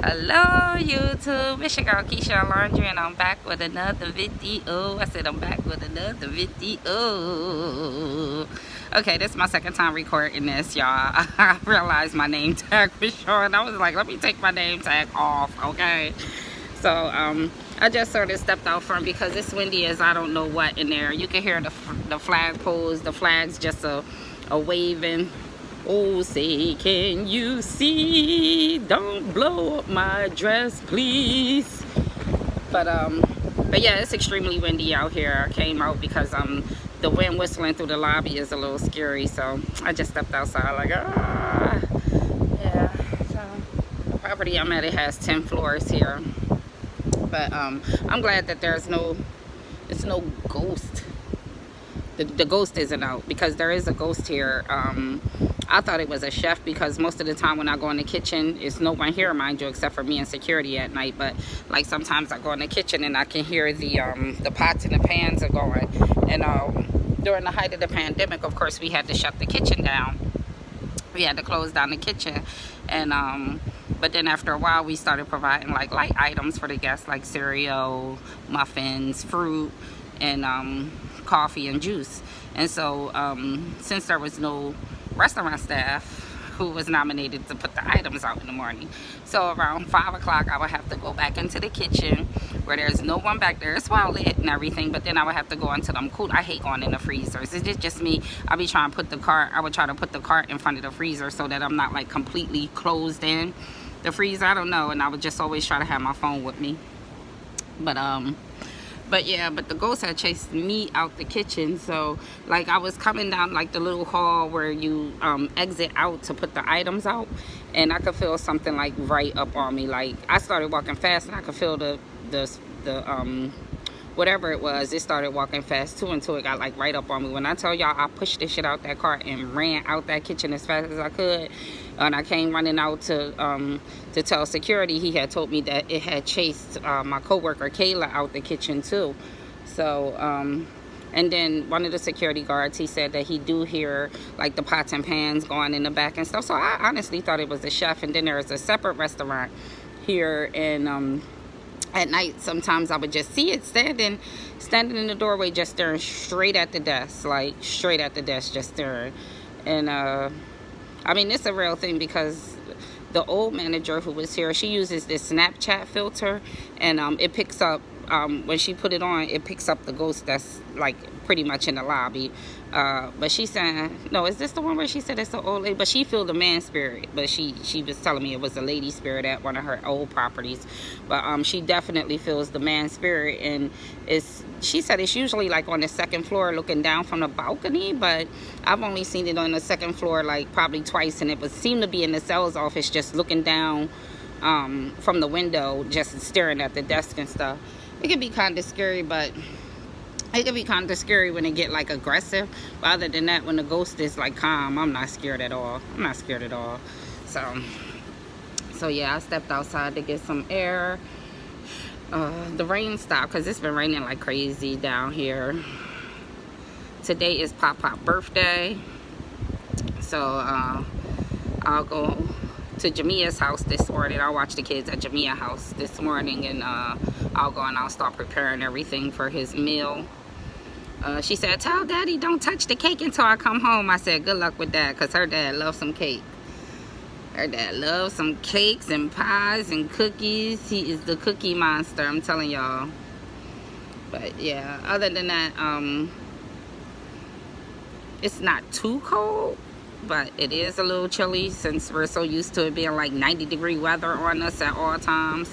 Hello YouTube, it's your girl Keisha Laundry and I'm back with another video. I said I'm back with another video. Okay, this is my second time recording this, y'all. I realized my name tag was showing. I was like, let me take my name tag off, okay? So I just sort of stepped out front because it's windy as I don't know what in there. You can hear the flag poles, the flags just a waving. Oh, say, can you see? Don't blow up my dress, please. But yeah, it's extremely windy out here. I came out because the wind whistling through the lobby is a little scary, so I just stepped outside like yeah. So the property I'm at, it has 10 floors here, but I'm glad that it's no ghost. The ghost isn't out, because there is a ghost here. I thought it was a chef because most of the time when I go in the kitchen, it's no one here, mind you, except for me and security at night. But like sometimes I go in the kitchen and I can hear the pots and the pans are going. And during the height of the pandemic, of course, we had to shut the kitchen down. We had to close down the kitchen. And but then after a while, we started providing like light items for the guests, like cereal, muffins, fruit, and coffee and juice. And so since there was no restaurant staff who was nominated to put the items out in the morning, so around 5 o'clock I would have to go back into the kitchen where there's no one back there. It's well lit and everything, but then I would have to go into them cool. I hate going in the freezers. It's just me. I be trying to put the cart, I would try to put the cart in front of the freezer so that I'm not like completely closed in the freezer. I don't know. And I would just always try to have my phone with me. But yeah, but the ghost had chased me out the kitchen. So like I was coming down like the little hall where you exit out to put the items out, and I could feel something like right up on me. Like I started walking fast and I could feel the whatever it was, it started walking fast too, until it got like right up on me. When I tell y'all, I pushed this shit out that cart and ran out that kitchen as fast as I could. And I came running out to tell security. He had told me that it had chased my coworker Kayla out the kitchen too. So and then one of the security guards, he said that he do hear like the pots and pans going in the back and stuff. So I honestly thought it was a chef. And then there is a separate restaurant here, and at night sometimes I would just see it standing in the doorway, just staring straight at the desk, like straight at the desk, just staring. And I mean, it's a real thing, because the old manager who was here, she uses this Snapchat filter, and it picks up when she put it on, it picks up the ghost that's like pretty much in the lobby. But she said, no, is this the one where she said it's the old lady? But she feel the man spirit, but she was telling me it was a lady spirit at one of her old properties. But she definitely feels the man spirit, and she said it's usually like on the second floor looking down from the balcony, but I've only seen it on the second floor like probably twice, and it would seem to be in the sales office just looking down from the window, just staring at the desk and stuff. It can be kind of scary, but it can be kind of scary when it get like aggressive. But other than that, when the ghost is like calm, I'm not scared at all. I'm not scared at all. So yeah, I stepped outside to get some air. The rain stopped because it's been raining like crazy down here. Today is Pop birthday, so I'll go to Jamia's house this morning. I'll watch the kids at Jamia's house this morning, and I'll go and I'll start preparing everything for his meal. She said, tell daddy don't touch the cake until I come home. I said, good luck with that, because her dad loves some cake. Her dad loves some cakes and pies and cookies. He is the cookie monster, I'm telling y'all. But yeah, other than that, it's not too cold, but it is a little chilly since we're so used to it being like 90-degree weather on us at all times.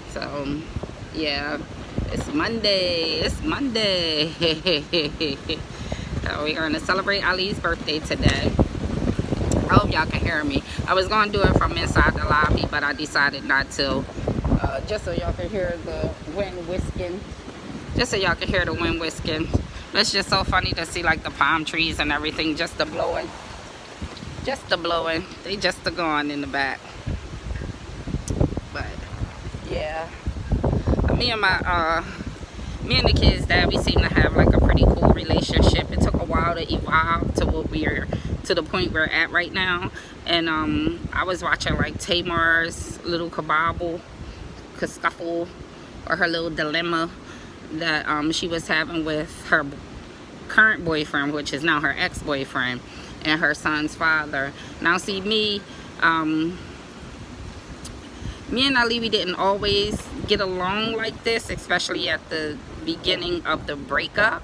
So yeah, it's Monday. It's Monday. So we're going to celebrate Ali's birthday today. I hope y'all can hear me. I was going to do it from inside the lobby, but I decided not to, just so y'all can hear the wind whisking. Just so y'all can hear the wind whisking. It's just so funny to see like the palm trees and everything just a blowing. Just a blowing. They just a gone in the back. But yeah, me and the kids' dad, we seem to have like a pretty cool relationship. It took a while to evolve to what we're to the point we're at right now. and I was watching like Tamar's little scuffle, or her little dilemma that she was having with her current boyfriend, which is now her ex-boyfriend, and her son's father. Now see, me and Aliwi didn't always get along like this, especially at the beginning of the breakup,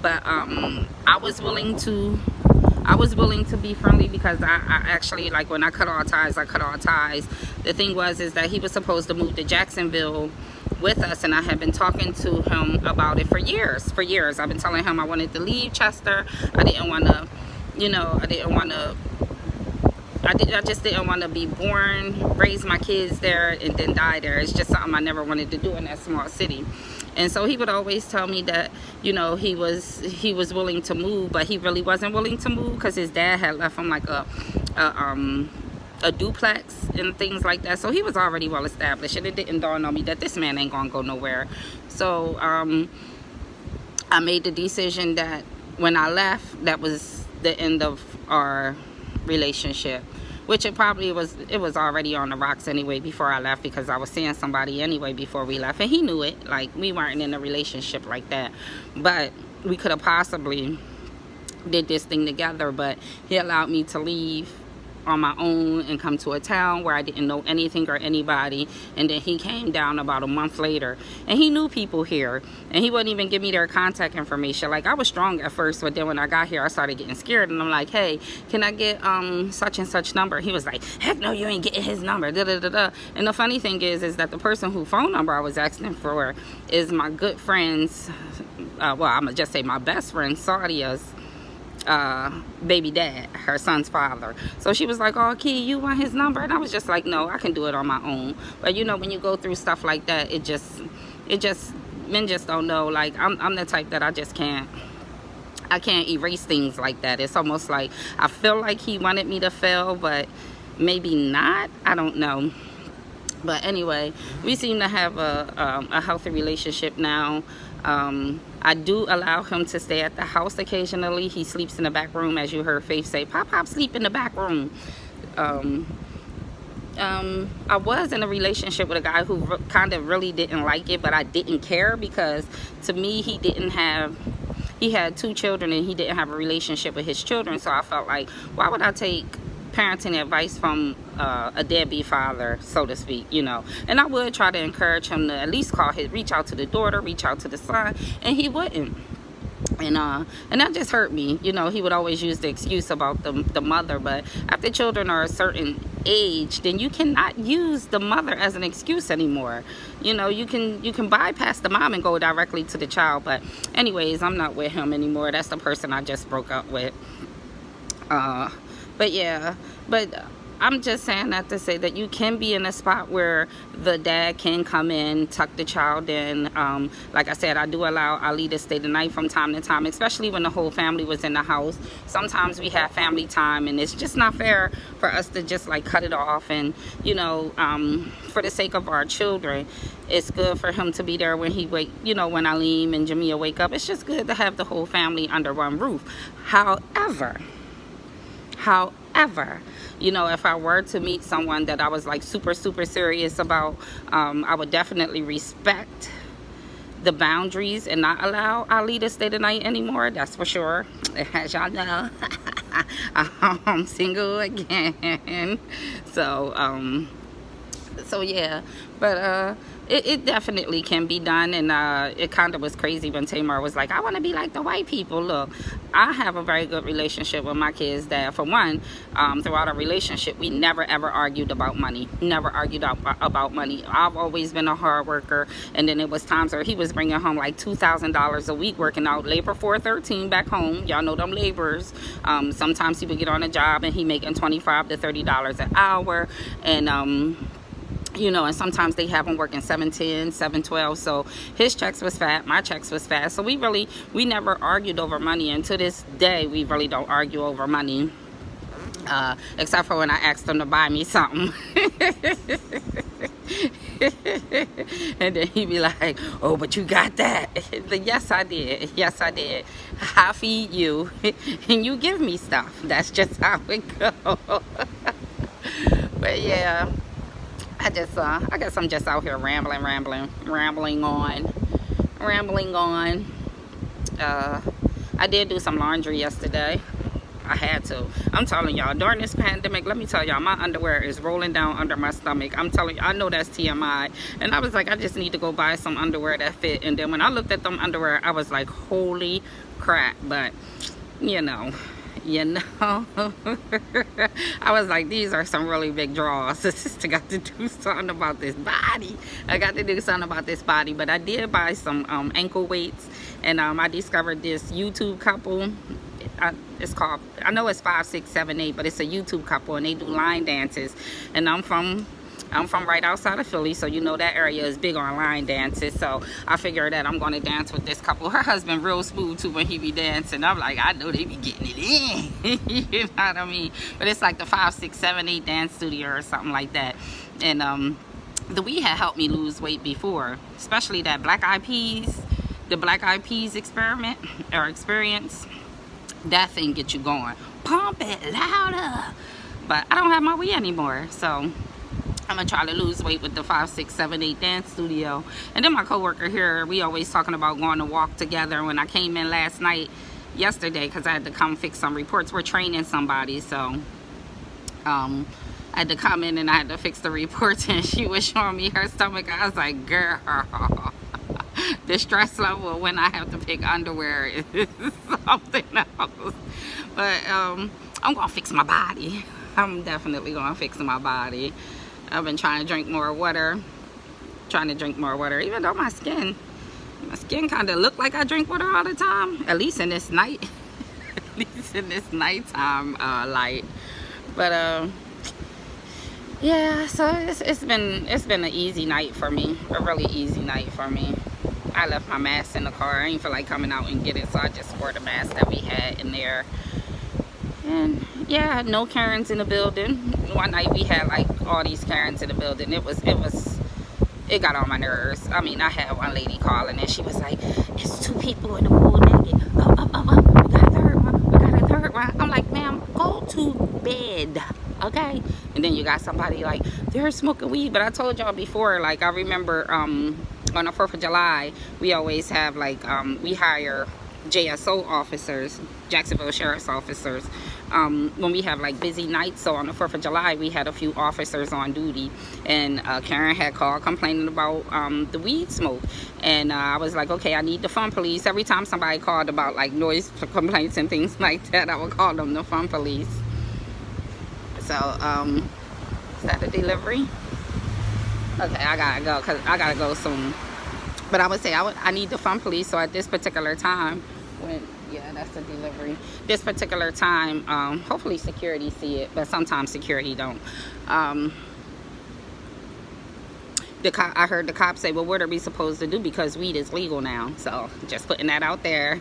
but I was willing to be friendly, because I actually, like, when I cut all ties, I cut all ties. The thing is that he was supposed to move to Jacksonville with us, and I had been talking to him about it for years. I've been telling him I wanted to leave Chester. I didn't want to, I just didn't want to be born, raise my kids there, and then die there. It's just something I never wanted to do in that small city. And so he would always tell me that, he was willing to move, but he really wasn't willing to move, because his dad had left him like a duplex and things like that. So he was already well established, and it didn't dawn on me that this man ain't gonna go nowhere. So I made the decision that when I left, that was the end of our relationship, which it was already on the rocks anyway before I left, because I was seeing somebody anyway before we left, and he knew it. Like, we weren't in a relationship like that, but we could have possibly did this thing together. But he allowed me to leave on my own and come to a town where I didn't know anything or anybody. And then he came down about a month later, and he knew people here, and he wouldn't even give me their contact information. Like, I was strong at first, but then when I got here, I started getting scared, and I'm like, hey, can I get such and such number? He was like, heck no, you ain't getting his number, da da da da. And the funny thing is that the person whose phone number I was asking for is my good friend's, well, I'm gonna just say my best friend Saudia's baby dad, her son's father. So she was like, oh, Key, you want his number? And I was just like, no, I can do it on my own. But when you go through stuff like that, men just don't know. Like, I'm the type that I can't erase things like that. It's almost like I feel like he wanted me to fail, but maybe not. I don't know. But anyway, we seem to have a healthy relationship now. I do allow him to stay at the house occasionally. He sleeps in the back room, as you heard Faith say, Pop, sleep in the back room. I was in a relationship with a guy who kind of really didn't like it, but I didn't care, because to me, he had 2 children, and he didn't have a relationship with his children. So I felt like, why would I take parenting advice from a deadbeat father, so to speak, And I would try to encourage him to at least reach out to the daughter, reach out to the son, and he wouldn't. And that just hurt me. He would always use the excuse about the mother, but after children are a certain age, then you cannot use the mother as an excuse anymore. You can bypass the mom and go directly to the child. But anyways, I'm not with him anymore. That's the person I just broke up with. But yeah, I'm just saying that to say that you can be in a spot where the dad can come in, tuck the child in. Like I said, I do allow Ali to stay the night from time to time, especially when the whole family was in the house. Sometimes we have family time, and it's just not fair for us to just like cut it off. And for the sake of our children, it's good for him to be there when he when Aleem and Jamia wake up. It's just good to have the whole family under one roof. However, if I were to meet someone that I was like super serious about, I would definitely respect the boundaries and not allow Ali to stay the night anymore. That's for sure. As y'all know, I'm single again. So yeah, but it definitely can be done. And it kind of was crazy when Tamar was like, I want to be like the white people. Look, I have a very good relationship with my kid's dad. For one, throughout our relationship, we never ever argued about money. Never argued about money. I've always been a hard worker, and then it was times where he was bringing home like $2,000 a week working out labor 413 back home. Y'all know them laborers. Sometimes he would get on a job and he making $25 to $30 an hour, and and sometimes they have him working 710, 712. So his checks was fat, my checks was fat. So we never argued over money. And to this day, we really don't argue over money. Except for when I asked him to buy me something. And then he'd be like, oh, but you got that. Yes, I did. Yes, I did. I feed you and you give me stuff. That's just how it goes. But yeah, I guess I'm just out here rambling on. I did do some laundry yesterday. I had to. I'm telling y'all, during this pandemic, let me tell y'all, my underwear is rolling down under my stomach. I'm telling you, I know that's TMI. And I was like, I just need to go buy some underwear that fit. And then when I looked at them underwear, I was like, holy crap. But, you know, I was like, these are some really big draws. I just got to do something about this body. But I did buy some ankle weights. And I discovered this YouTube couple. It's called, I know it's 5, 6, 7, 8, but it's a YouTube couple, and they do line dances. And I'm from right outside of Philly, so you know that area is big on line dances. So I figured that I'm going to dance with this couple. Her husband real smooth too when he be dancing. I'm like, I know they be getting it in. You know what I mean? But it's like the 5, 6, 7, 8 dance studio or something like that. And the weed had helped me lose weight before, especially that the Black Eyed Peas experiment or experience. That thing get you going. Pump it louder. But I don't have my weed anymore, so I'm gonna try to lose weight with the 5, 6, 7, 8 dance studio. And then my coworker here, we always talking about going to walk together. When I came in yesterday, because I had to come fix some reports. We're training somebody, so I had to come in and I had to fix the reports, and she was showing me her stomach. I was like, girl, the stress level when I have to pick underwear is something else. But I'm gonna fix my body. I'm definitely gonna fix my body. I've been trying to drink more water, even though my skin kind of look like I drink water all the time, at least in this nighttime light. But yeah, so it's been an easy night for me, a really easy night for me. I left my mask in the car. I didn't feel like coming out and get it, so I just wore the mask that we had in there. And yeah, no Karens in the building. One night we had like all these Karens in the building. It got on my nerves. I mean, I had one lady calling and she was like, it's 2 people in the pool naked. We got a third one. I'm like, ma'am, go to bed, okay? And then you got somebody like, they're smoking weed. But I told y'all before, like, I remember on the 4th of July, we always have like, we hire JSO officers, Jacksonville Sheriff's officers, when we have like busy nights. So on the 4th of July, we had a few officers on duty, and Karen had called complaining about the weed smoke. And I was like, okay, I need the fun police. Every time somebody called about like noise complaints and things like that, I would call them the fun police. So is that the delivery? Okay, I gotta go because I gotta go soon. But I would say I need the fun police. So at this particular time, yeah, that's the delivery. This particular time, hopefully security see it, but sometimes security don't. I heard the cops say, well, what are we supposed to do, because weed is legal now? So just putting that out there.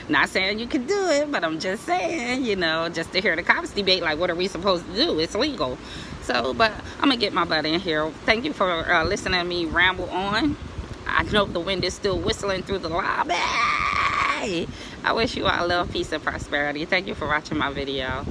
Not saying you can do it, but I'm just saying, you know, just to hear the cops debate, like, what are we supposed to do? It's legal. So, but I'm gonna get my butt in here. Thank you for listening to me ramble on. I know the wind is still whistling through the lobby. I wish you all love, peace, and prosperity. Thank you for watching my video.